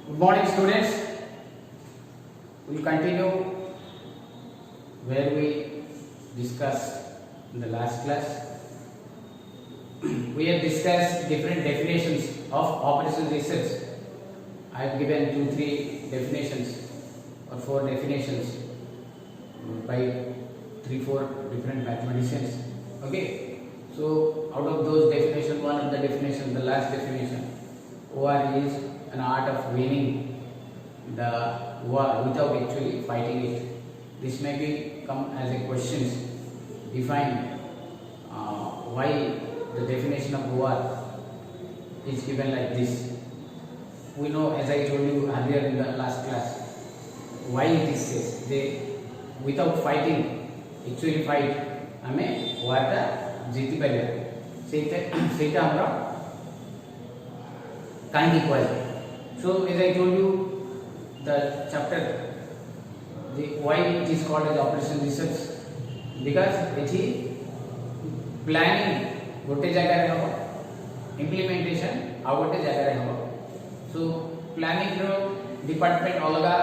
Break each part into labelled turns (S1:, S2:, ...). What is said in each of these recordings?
S1: Good morning, students. We will continue where we discussed in the last class. We have discussed different definitions of operational research. I have given 2-3 definitions or 4 definitions by 3-4 different mathematicians. Okay. So out of those definitions, one of the definitions, the last definition, war is an art of winning the war without actually fighting it. This may come as a question. Define why the definition of war is given like this. We know, as I told you earlier in the last class, why it is says they without fighting actually fight आमे वारटा जीति पारे सेटा हमरा काहे की क्वाल. So as I told you, the chapter, why it is called as operation research, because it is planning गोटे जगह रे हो, implementation आ गोटे जगह रे हो. So planning रो department अलगा,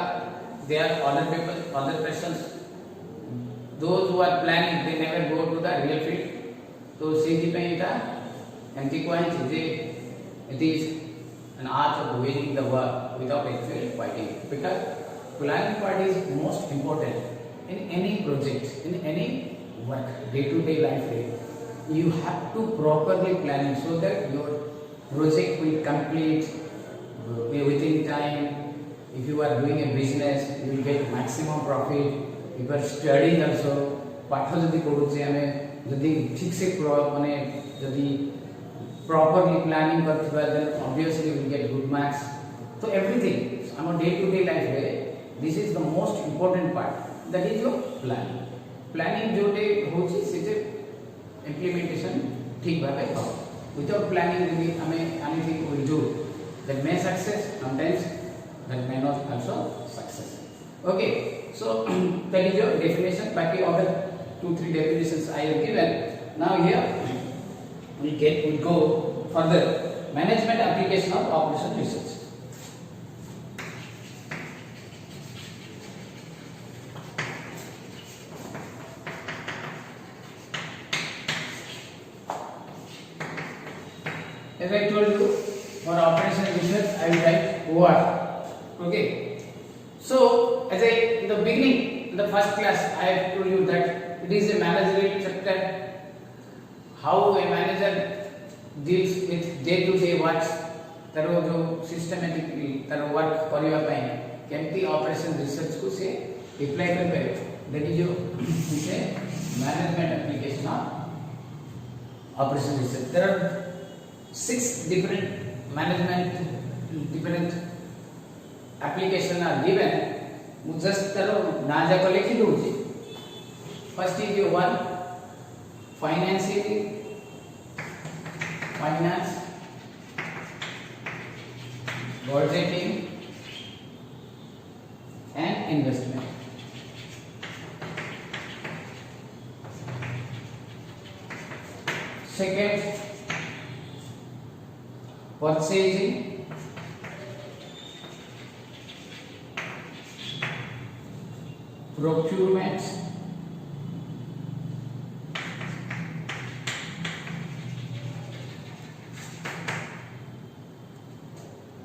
S1: there are other people, other persons. Those who are planning, they never go to the real field. So सेठी पे इटा anti quant J it is an art of winning the war without actually fighting, because planning part is most important in any project, in any work, day-to-day life. You have to properly plan it so that your project will complete within time. If you are doing a business, you will get maximum profit. If you are studying also, पाठ जदि पढ़ुचे आमे जदि ठीक से माने जदि properly planning करथिबा, then obviously we will get good marks. So everything our day to day life रे, this is the most important part, that is your planning. Planning Jote होची सेटे implementation ठीक भाबे हो. Without planning जदि हमें anything we do that may success, sometimes that may not also success. Okay, so that is your definition. बाकी other 2-3 definitions I have given. Now here we go further. Management application of operation research. As I told you, for operation research I will write OR. Okay. So as in the beginning, in the first class, I have told you that it is a managerial chapter. How a manager deals with day-to-day works, तारो जो systematically तारो work करिया पाए, केमती operation research को से apply कर पाए. That is जो इसे management application of operation research. There are 6 different management different application are given. मु just तारो ना जाको लिखी दूँगी. First is your one financing. Finance, budgeting and investment. Second, purchasing, procurement,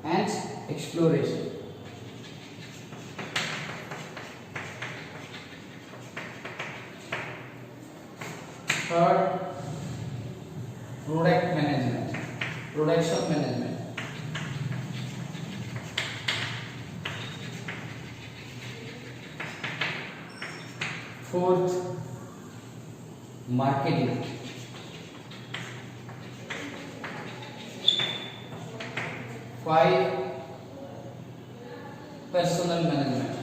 S1: and exploration. Third, product management, production management. Fourth, marketing. Five, personal management.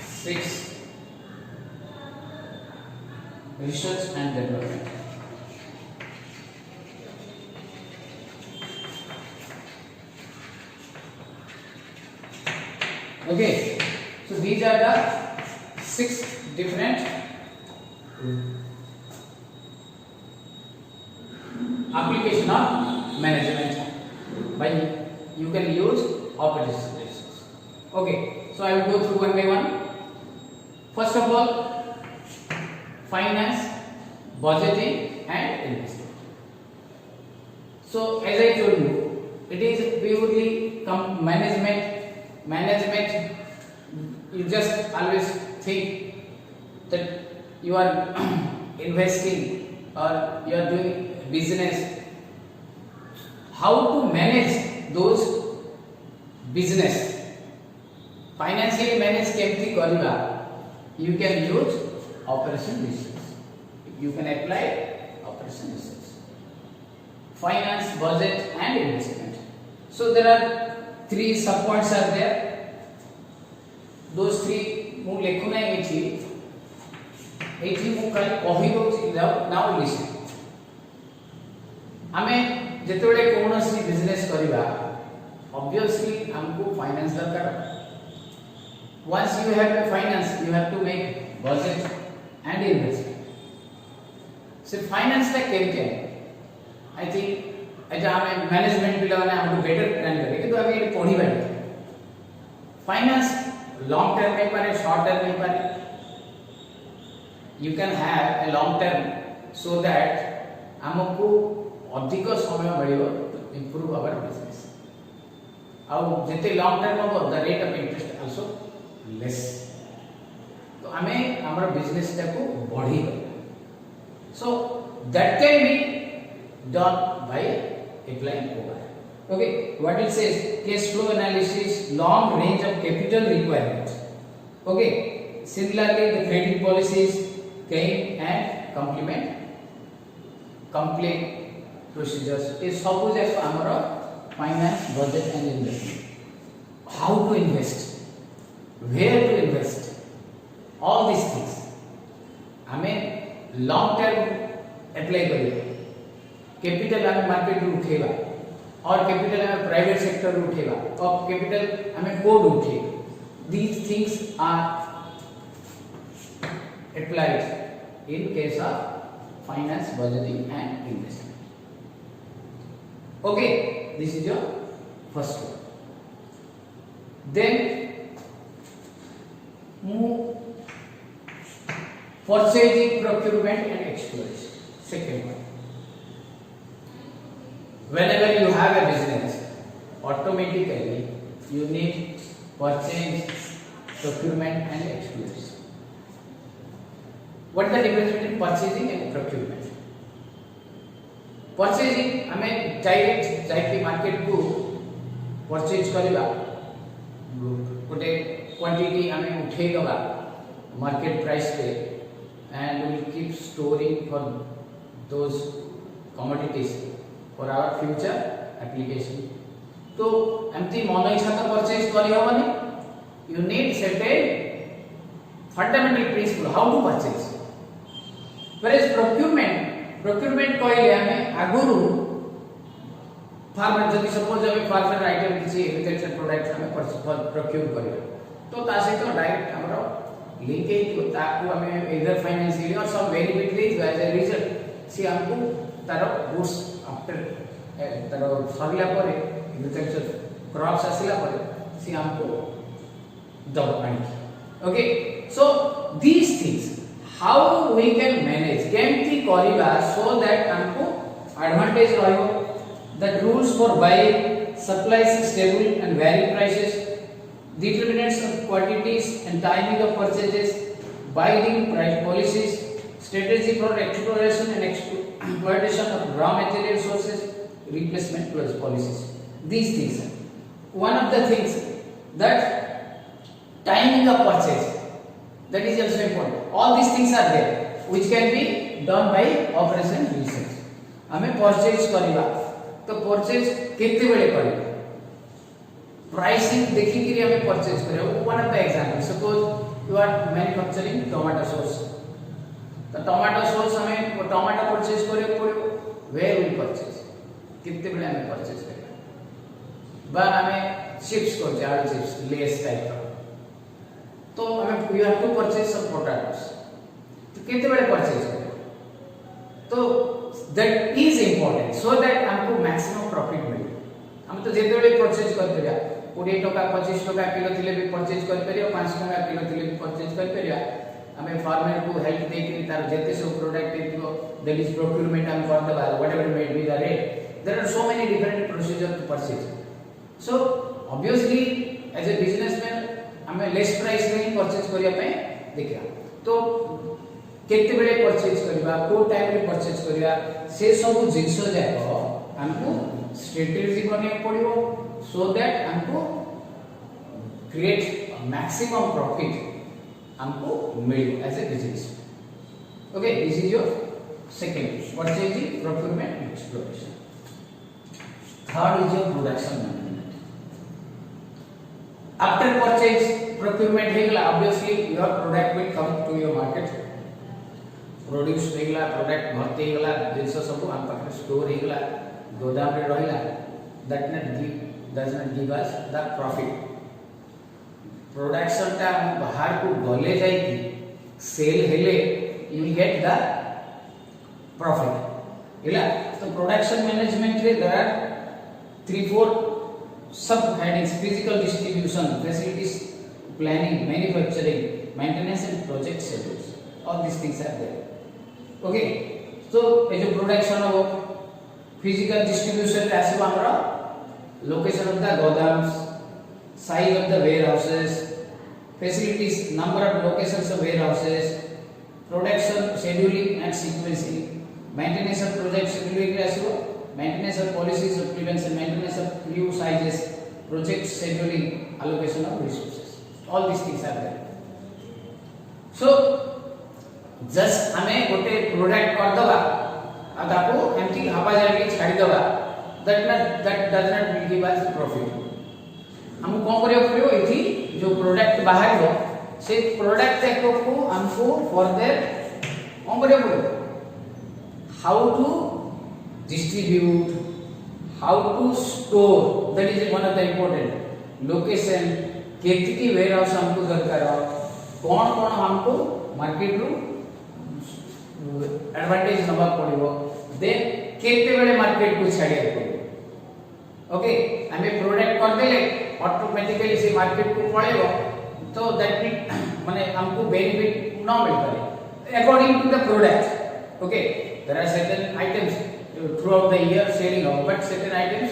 S1: Six, research and development. Okay, so these are the 6 different application of management by you can use operations resource. Okay, so I will go through one by one. First of all, finance, budgeting and investing. So as I told you, it is purely management. You just always think that you are investing or you are doing business. How to manage those business? Financially manage केमती करिबा? You can use operation research. You can apply operation research. Finance, budget and investment. So there are three subpoints are there. Those three mu lekhuna ethi mu kali kahi dଉଛି now listen. आमे जेतोले कोनोसी business करिबा obviously हमको finance दरकार. Once you have a finance, you have to make budget and investment. So finance like क्या है? I think ऐसा हमें management भी लगाना है, हमको बेटर प्लान करेंगे तो अभी ये पढ़ी बैठे. फाइनेंस लॉन्ग टर्म में पारे, शॉर्ट टर्म में पारे. You can have a long term so that हमको अधिक समय मिलियो to improve our business. और जितने लॉन्ग टर्म हो the rate of interest also less. तो हमें हमारा बिजनेस को बढ़ी कर. So that can be done by applying OR. Okay, what it says, cash flow analysis, long range of capital requirements. Okay, similarly the credit policies, claim and complaint procedures is suppose as our finance, budget and investment. How to invest, where to invest, all these things हमें long term apply करिए. Capital हमें market में उठेगा और capital हमें private sector में उठेगा और कैपिटल हमें कोड उठेगा. These things are applied in case of finance, budgeting and investment. Okay, this is your first one. Then move purchasing, procurement and exploration. Second one. Whenever you have a business, automatically you need purchase, procurement and exploration. What is the difference between purchasing and procurement? Purchasing हमें direct जाके market को purchase करिबा, गोटे quantity हमें उठेगा market price पे and we will keep storing for those commodities for our future application. तो एमती मन इच्छा तो परचेज करि होबनी. You need certain fundamental principle how to purchase. Whereas procurement कहले हमें आगुरु फार्मर जदि सपोज हमें फार्मर आइटम किसी एग्रीकल्चर प्रोडक्ट हमें प्रोक्योर करियो तो ता सहित डायरेक्ट हमरो लिंकेज ताकू हमें इधर फाइनेंशियली और सब बेनिफिट दे एज ए रिजल्ट सी हमको तार गुड्स आफ्टर तार सरला पर एग्रीकल्चर क्रॉप्स आसिला पर सी हमको दब आनी. Okay, so these things how we can manage केमती करिबा सो दैट हमको एडवांटेज रहयो. That rules for buying, supplies stable and very prices, determinants of quantities and timing of purchases, binding price policies, strategy for exploration and exploitation of raw material sources, replacement policies. These things. One of the things that timing of purchase, that is also important. All these things are there, which can be done by operation research. हमें purchase करिबा तो purchase केते बेले करिबा. Pricing देखी कि हमें purchase करें. One of the example, suppose you are manufacturing tomato sauce. तो tomato sauce हमें वो tomato purchase करे पड़े. Where will purchase? कितने बड़े हमें purchase करें? बार हमें chips को जार chips, Lay's type का. तो हमें you have to purchase some potatoes. तो कितने बड़े purchase करें? तो that is important so that हमको मैक्सिमम प्रॉफिट मिले हम तो जेतेबेले परचेज कर परिया 20 टका 25 टका किलो थिले भी परचेज कर परिया 5 टका किलो थिले भी परचेज कर परिया हमें फार्मर को हेल्प दे के तार जेते सब प्रोडक्ट इनको दैट इज प्रोक्यूरमेंट हम कर दबा whatever may be the rate there are so many different procedure to purchase so obviously as a businessman हमें लेस प्राइस रे परचेज करिया पे देखिया तो केते बेले परचेज करबा को टाइम रे परचेज करिया से सब जिंस जाको हमको स्ट्रेटजी बने पड़िबो सो दैट हमको क्रिएट मैक्सिमम प्रॉफिट हमको मिल as a business okay this is your second purchasing procurement exploration third is your production management after purchase procurement हेगला obviously your product will come to your market produce हेगला product भर्ती हेगला जिंस सब हम पाखे store हेगला गोदाम रे रहिला that does not give us the profit production टा बाहर को गले जाई की सेल हेले you will get the profit इला तो प्रोडक्शन मैनेजमेंट रे there are 3-4 sub headings physical distribution facilities planning manufacturing maintenance and project schedules all this things are there okay तो ए जो प्रोडक्शन हो फिजिकल डिस्ट्रीब्यूशन रे आसीबो हमरा लोकेशन ऑफ द गोदाम्स size of the warehouses facilities number of locations of warehouses production scheduling and sequencing maintenance of project scheduling रे आसीबो maintenance of policies of prevention maintenance of crew sizes project scheduling allocation of resources all these things are there so just हमें गोटे product कर दबा आ ताको MT हवा जाके छाड़ी दबा that does not give us profit हमको कौन करियो पड़ियो एथि जो प्रोडक्ट बाहर हो से प्रोडक्ट को हमको फर्दर कौन करियो पड़ियो how to distribute how to store that is one of the important location केतिकी वेयर हाउस हमको दरकार कौन कौन हमको मार्केट रू एडवांटेज नबा पड़ियो देन केते बेले मार्केट को छाड़िया पड़ियो ओके हमें प्रोडक्ट कर देले ऑटोमेटिकली से मार्केट को पळेबो तो दैट माने हमको बेनिफिट न मिल पारे according to the product okay there are certain items throughout the year selling out but certain items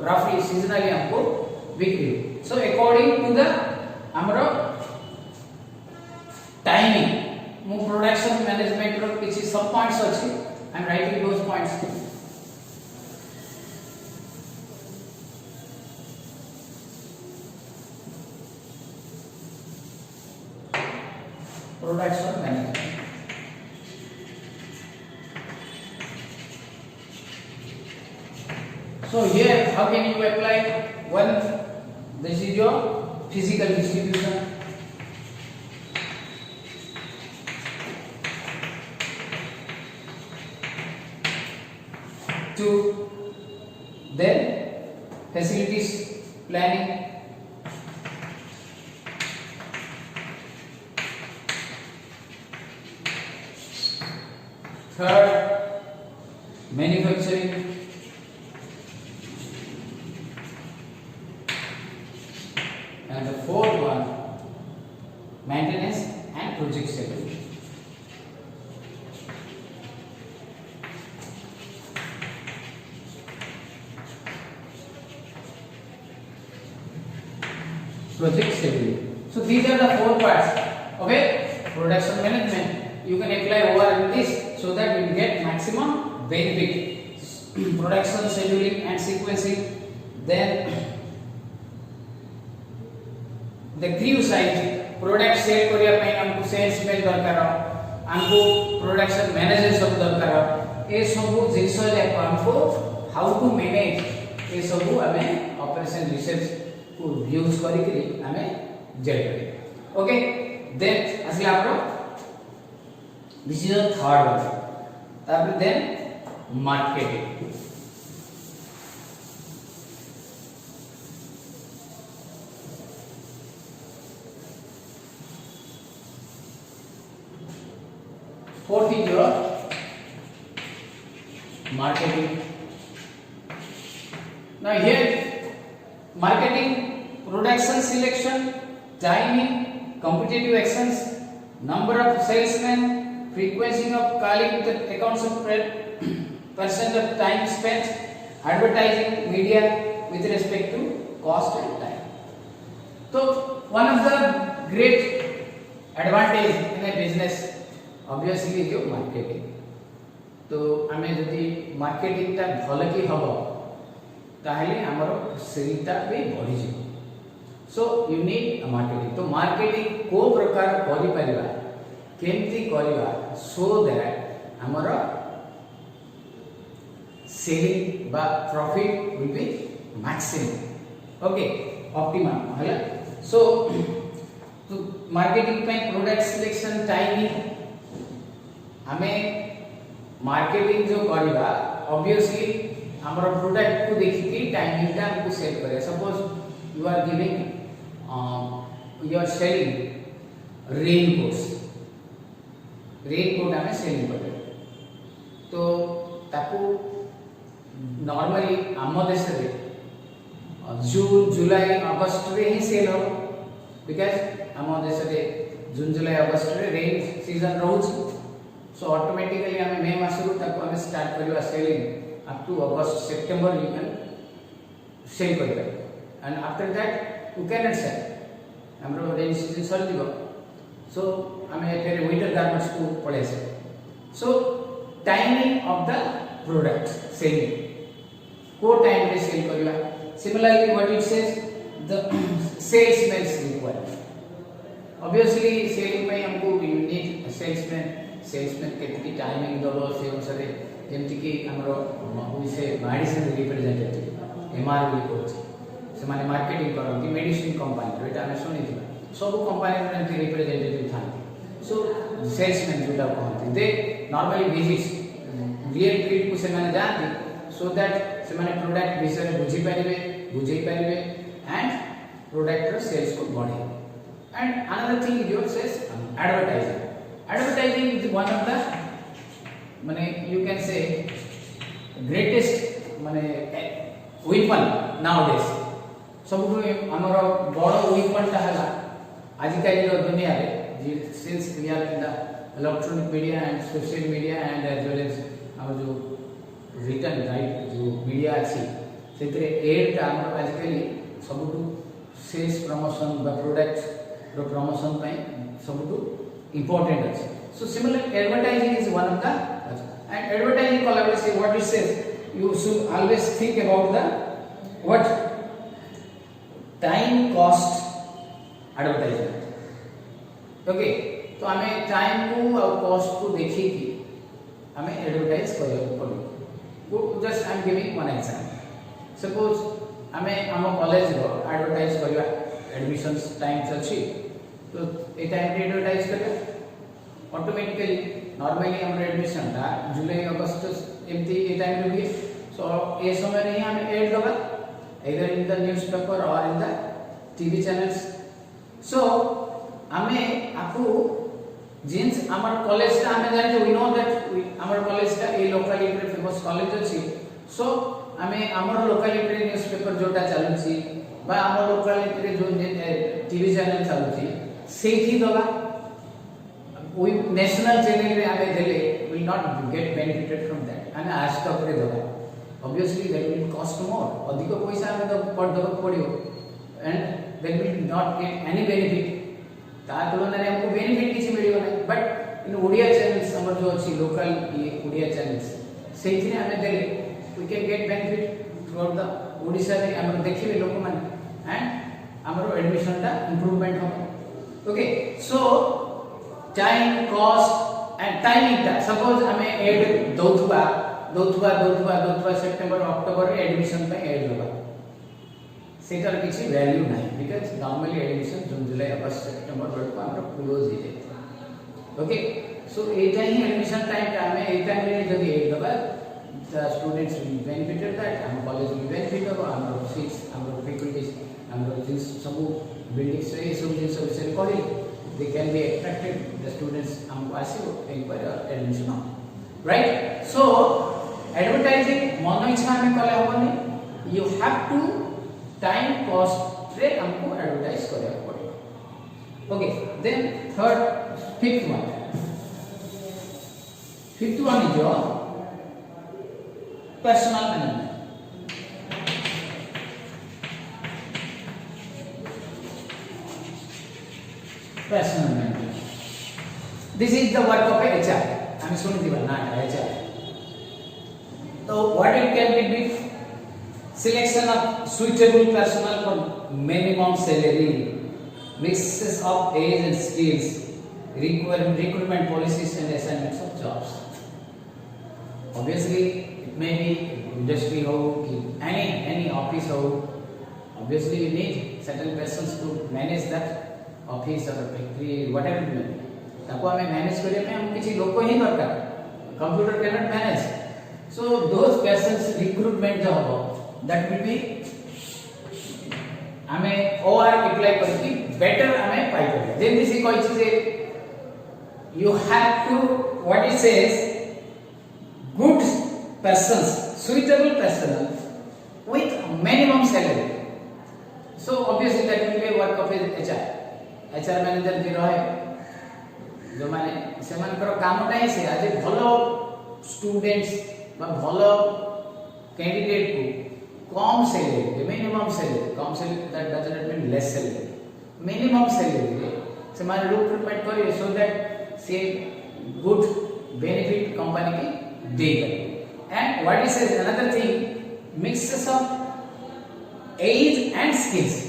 S1: रफली सीजनली हमको बिक्री सो अकॉर्डिंग टू द हमरो टाइमिंग मो प्रोडक्शन मैनेजमेंट रो किछि सब पॉइंट्स अछि I am writing those points production management so here how can you apply one this is your physical distribution two then facilities planning third manufacturing and the fourth one maintenance and project scheduling project scheduling so these are the 4 parts okay production management you can apply over this so that you get maximum benefit production scheduling and sequencing then the crew size product sale करिया पे हमको sales man दरकार हमको production manager सब दरकार ए सब जिंस जाक हमको हाउ टू मैनेज ए सब हमें ऑपरेशन रिसर्च को यूज करी करी हमें जेड ओके देन असली आपरो this is the third one तापर then marketing fourth is your marketing. Now here marketing, production selection, timing, competitive actions, number of salesmen, frequency of calling the accounts of percent of time spent, advertising, media with respect to cost and time. So one of the great advantage in a business obviously is your marketing. तो आमे जदि marketing टा भल की हबो ताहले हमरो cell टा भी बढ़ी जिवो. So you need a marketing. तो मार्केटिंग को प्रकार करि परिबा केमती करिबा सो दैट हमरो सेलिंग बा profit will be maximum. Okay optimum हला. सो तो मार्केटिंग पे प्रोडक्ट सिलेक्शन टाइमिंग हमें मार्केटिंग जो करवा ऑब्वियसली हमर प्रोडक्ट को देखि के टाइमिंग टा हमको सेट करे. Suppose you are giving you are selling raincoats. Raincoat हमें सेलिंग करे तो ताको नॉर्मली आम देश रे जून जुलाई अगस्त रे ही सेल हो. बिकॉज़ आम देश रे जून जुलाई अगस्त रे रेन सीजन रहउछ. So automatically हमें मे मासरू तक हमें स्टार्ट करवा सेलिंग अप टू अगस्त सितंबर यू कैन सेल करबे. And after that you can not sell. हमरो रेन सीजन सर दिबो. सो हमें फिर विंटर गारमेंट्स को पड़े से. So timing of the product selling को टाइम रे सेल करवा. Similarly what it says the salesman required. Obviously selling में हमको यूनिक सेल्समैन केतकी टाइमिंग दबो से अनुसार जेमति कि हमरो से मेडिसिन रिप्रेजेंटेटिव एमआर भी कोच से माने मार्केटिंग करती मेडिसिन कंपनी एटा हम सुनी थी. सब कंपनी रे रिप्रेजेंटेटिव थांती. सो सेल्समैन जोटा कहती they normally visits real field को से माने जानती सो दैट से माने प्रोडक्ट विषय बुझी पारिबे एंड प्रोडक्ट रो सेल्स को बढ़े. And another thing is yours is advertising. Advertising is one of the mane you can say greatest mane weapon nowadays. सबको हमरो बड़ weapon ता हला आजिकल रो दुनिया रे since we are in the electronic media and social media and as well as our जो written right जो media अछि सेतरे एड ता हमरो आजिकल सबको सेल्स प्रमोशन बा प्रोडक्ट रो प्रमोशन पे सबटू इंपोर्टेंट अछि. So similar advertising is one of the end advertising collaboration what it says you should always think about the what time cost advertisement. Okay तो हमें time को और कॉस्ट को देखि कि हमें एडवर्टाइज करय पड़ो. Just I am giving one example. Suppose हमें हम कॉलेज रो एडवर्टाइज करवा एडमिशंस टाइम्स अछि तो ए टाइम रे एडवर्टाइज करबा ऑटोमेटिकली नॉर्मली हमर एडमिशन ता जुलाई अगस्त एमती ए टाइम रे हुए. सो ए समय रे हम एड दबा either in the newspaper or in the TV channels. So हमें आपको जिन्स हमार कॉलेज ता हमें जाने वी नो दैट हमार कॉलेज ता ए लोकालिटी रे फेमस कॉलेज अछि. सो हमें हमार लोकालिटी रे न्यूज़पेपर जोटा चालुछि बा हमर लोकालिटी रे जो टीवी चैनल चालुछि सेठी दबा वी नेशनल चैनल रे हमें देले will not get benefited from that. हमें आज तक रे दबा obviously that will cost more. अधिक पैसा हमें तो पड़ दबा पड़ियो and that will not get any benefit. ता तुलना रे हमको बेनिफिट किछि मिलियो नै. बट इन ओडिया चैनल्स हमर जो अछि लोकल ये ओडिया चैनल्स सेठी रे हमें देले we can get benefit from the Odisha रे हम देखिबे लोक माने एंड हमरो एडमिशन टा इंप्रूवमेंट हो. Okay so time cost and timing टा सपोज हमें एड दौथुबा सेप्टेम्बर अक्टोबर रे एडमिशन पे एड दबा सेटर किछि वैल्यू नाही. बिकॉज़ नॉर्मली एडमिशन जून जुलाई अगस्त सेप्टेम्बर बेलको हमरो क्लोज हो जाय. ओके सो एटा ही एडमिशन टाइम टा हमें ए टाइम रे जदी एड दबा the students will be benefited that हम कॉलेज will benefit हो हमरो सीट्स हमरो फैकल्टीज हमरो जिस सब बिल्डिंग्स रे सब जिन सब से कहली they can be attracted the students हमको आसीबो एक बार एडमिशन हो. राइट. सो एडवर्टाइजिंग मन इच्छा हमें कले होबनी you have to time cost रे हमको एडवर्टाइज करे पड़े okay then fifth one is your personal management personal management. This is the work of a HR. I am सुनी ना HR. So what it can be? Selection of suitable personnel for minimum salary, mixes of age and skills, recruitment policies and assignments of jobs. Obviously, it may be industry ho, any office ho. Obviously, you need certain persons to manage that. Office और factory whatever it may be ताको हमें manage करे में हम किसी लोग को ही दरकार computer can not manage so those persons recruitment जो हो दैट विल बी हमें ओआर अप्लाई करके बेटर हमें पाई करे देन दिस इज कॉल्ड से you have to what it says good persons suitable person with minimum salary so obviously that will be work of HR manager जी रहे जो माने से मानकर कामटा ही से आज भलो स्टूडेंट्स बा भलो कैंडिडेट को कम सैलरी मिनिमम सैलरी कम salary that does not mean less salary minimum salary रे से माने रिक्रूटमेंट करे सो दैट से गुड बेनिफिट कंपनी की दे करे and what is another thing mixes of age and skills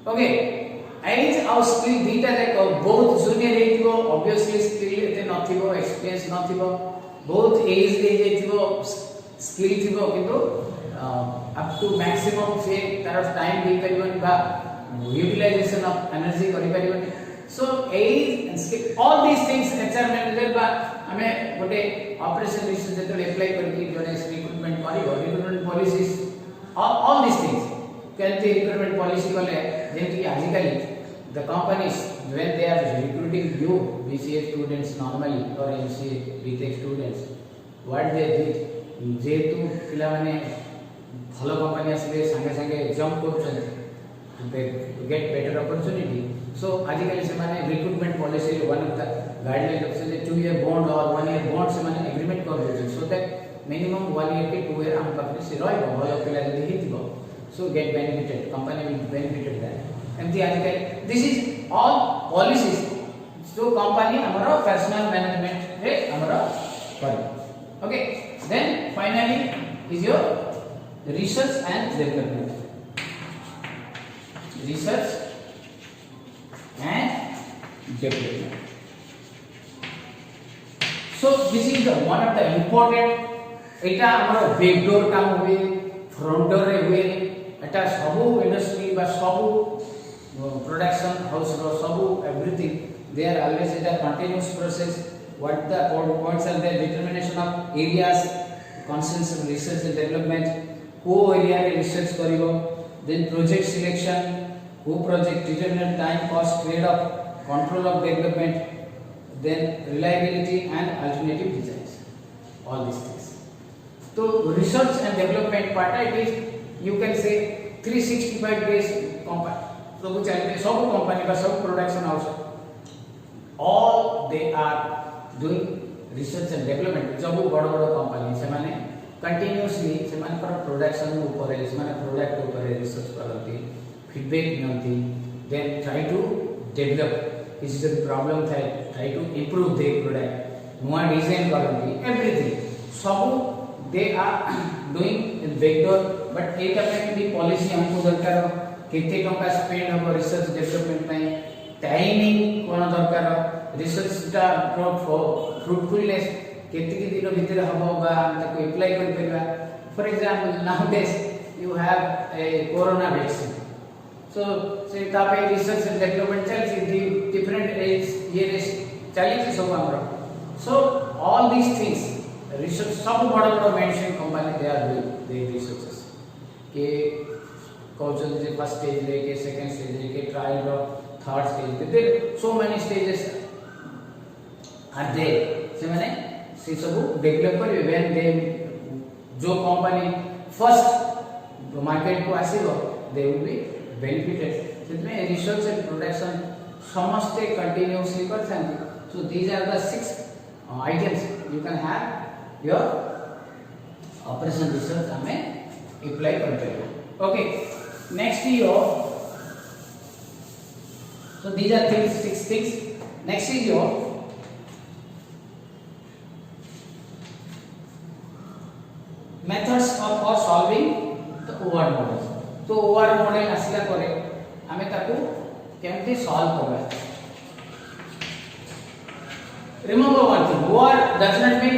S1: okay age और स्किल दीटा जाक बहुत जूनियर हेतिबो ऑब्वियसली स्किल एते नथिबो एक्सपीरियंस नथिबो बहुत एज ले जेतिबो स्किल थिबो किंतु अप टू मैक्सिमम से तार टाइम दे परिबन बा यूटिलाइजेशन ऑफ एनर्जी करि परिबन so age and skill all these things HR manager बा हमें गोटे ऑपरेशन रिसर्च जेते अप्लाई करके जोने रिक्रूटमेंट करिवो recruitment policies all these things केंति रिक्रूटमेंट पॉलिसी कले जेंति आजिकली the companies when they are recruiting you BCA students normally or MCA BTech students what they did जेतु पिला माने भलो कंपनी आसले संगे संगे जंप करछन they get better opportunity so आजिकली से माने recruitment policy one of the guideline of से 2 year bond or 1 year bond से माने एग्रीमेंट कर देछन so that minimum 1 year के 2 year हम कंपनी से रहबो भलो पिला जदी हितबो so get benefited company will benefited that एमती आजिकल दिस इज ऑल पॉलिसीज जो कंपनी हमरो पर्सनल मैनेजमेंट रे हमरो कर okay then finally is your research and development so this is the one of the important एटा हमरो बैकडोर काम हुए फ्रंट डोर रे हुए एटा सबु इंडस्ट्री बा सबु production house ro sabu everything they are always in a continuous process what the points are the determination of areas constants of research and development who area re research karibo then project selection who project determinant time cost trade off control of development then reliability and alternative designs all these things so research and development part it is you can say 365 days company सब चलते सब company का सब production house all they are doing research and development जब बड़ बड़ company से माने कंटीन्यूअसली से माने पर प्रोडक्शन ऊपर से माने प्रोडक्ट ऊपर रिसर्च करती फीडबैक नियंती then try to develop is the problem था try to improve the product नुआ डिजाइन करती एवरीथिंग सब they are doing in vector but एटा पे भी पॉलिसी हमको दरकार केते टंका स्पेंड हो रिसर्च डेवलपमेंट पई टाइमिंग कोन दरकार रिसर्च टा फ्रूटफुलनेस केते के दिन भीतर हबो बा ताको अप्लाई कर परबा for example nowadays you have a corona vaccine so से तापे रिसर्च एंड डेवलपमेंट चलसी डिफरेंट एज ये चली सब हमरो so all these things research सब बड़ बड़ medicine company they are doing they researches के कौशल जे फर्स्ट स्टेज ले के सेकंड स्टेज ले के ट्रायल रो third stage there so many stages are there से माने से सब डेवलप करेंगे व्हेन दे जो कंपनी फर्स्ट मार्केट को आसीबो दे विल बी बेनिफिटेड सेतमे रिसर्च एंड प्रोडक्शन समस्त कंटिन्यूअसली करथांती so these are the 6 items you can have your operation research हमें apply करते हैं okay next your so these are 6 things next is your methods for solving the OR model तो OR model आसिला करे हमें ताको केमती solve करबा remember one thing OR does not mean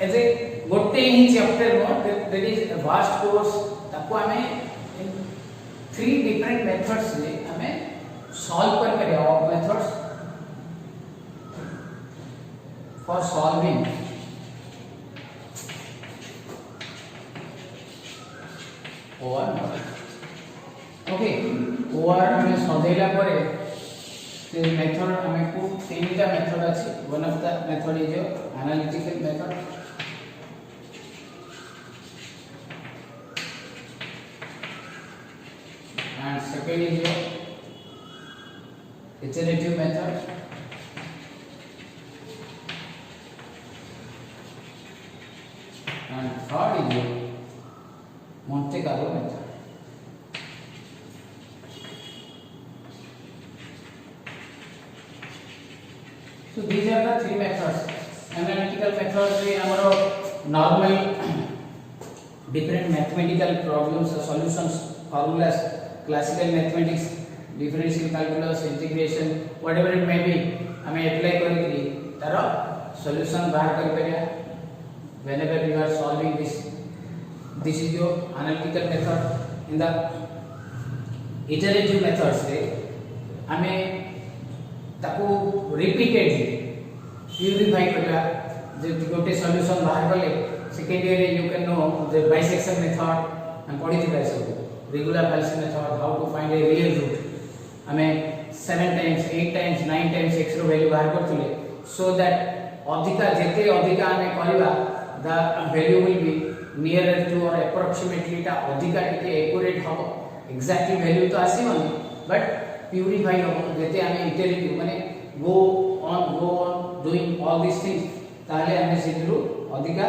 S1: as a गोटे ही चैप्टर में that is a vast course ताको हमें 3 different methods से हमें सॉल्व कर करे और methods for solving OR model okay OR हमें सदैला परे the method हमें को तीनटा मेथड अछि one of the method is your analytical method and second is your iterative method and third is your Monte Carlo method so these are the 3 methods analytical methods we our normal different mathematical problems solutions formulas classical mathematics differential calculus integration whatever it may be हमें apply करी तारो solution बाहर करी परिया whenever you are solving this is your analytical method in the iterative methods रे हमें ताको repeatedly purify करला जे गोटे सॉल्यूशन बाहर करले second year you can know the bisection method हम पढ़ी थी सब regular bisection method how to find a real root हमें 7 टाइम्स 8 टाइम्स 9 टाइम्स x रो वैल्यू बाहर करथले सो दैट अधिका जेते अधिका हमें करबा the value will be nearer to और अप्रोक्सीमेटली ता अधिका टिके एक्यूरेट हो एग्जैक्टली वैल्यू तो आसीबनी बट प्यूरिफाई हो जेते हमें इटरेटिव माने go on doing all these things ताले हमें सिद्धरू अधिका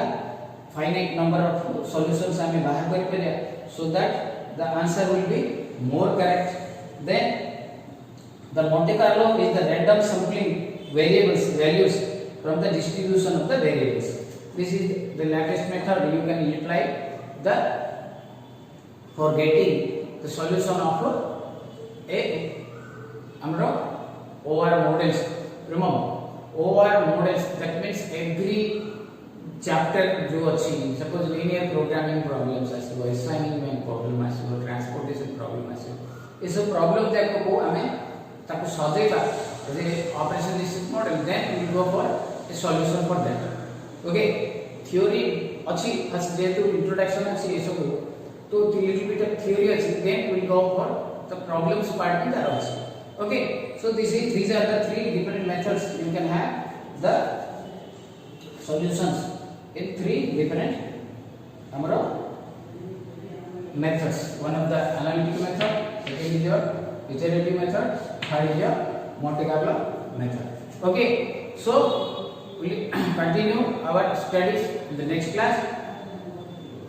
S1: finite number of solutions हमें बाहर कर परिया so that the answer will be more correct then the Monte Carlo is the random sampling values from the distribution of the variables this is the latest method you can apply the for getting the solution of a amro OR models remember OR models that means every chapter जो अच्छी suppose linear programming problems आसिबो assignment problem आसिबो transportation problem आसिबो ये सब problem तक को हमें ताको सजेबा जे operation research model then we go for a solution for that okay theory अच्छी फर्स्ट जेतु इंट्रोडक्शन अच्छी ये सब तो लिटिल बिट ऑफ थ्योरी अच्छी then we go for the problems part में दार अच्छी okay so these are the 3 different methods you can have the solutions in 3 different amaro methods one of the analytic method second is your iterative method third is your Monte Carlo method okay so we will continue our studies in the next class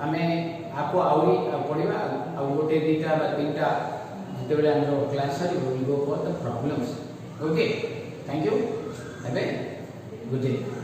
S1: हमें आपको आउरी पढ़िबा आ गोटे दीटा बा तीनटा जेतेबेले हमरो class सरी we will go for the problems okay thank you have a good day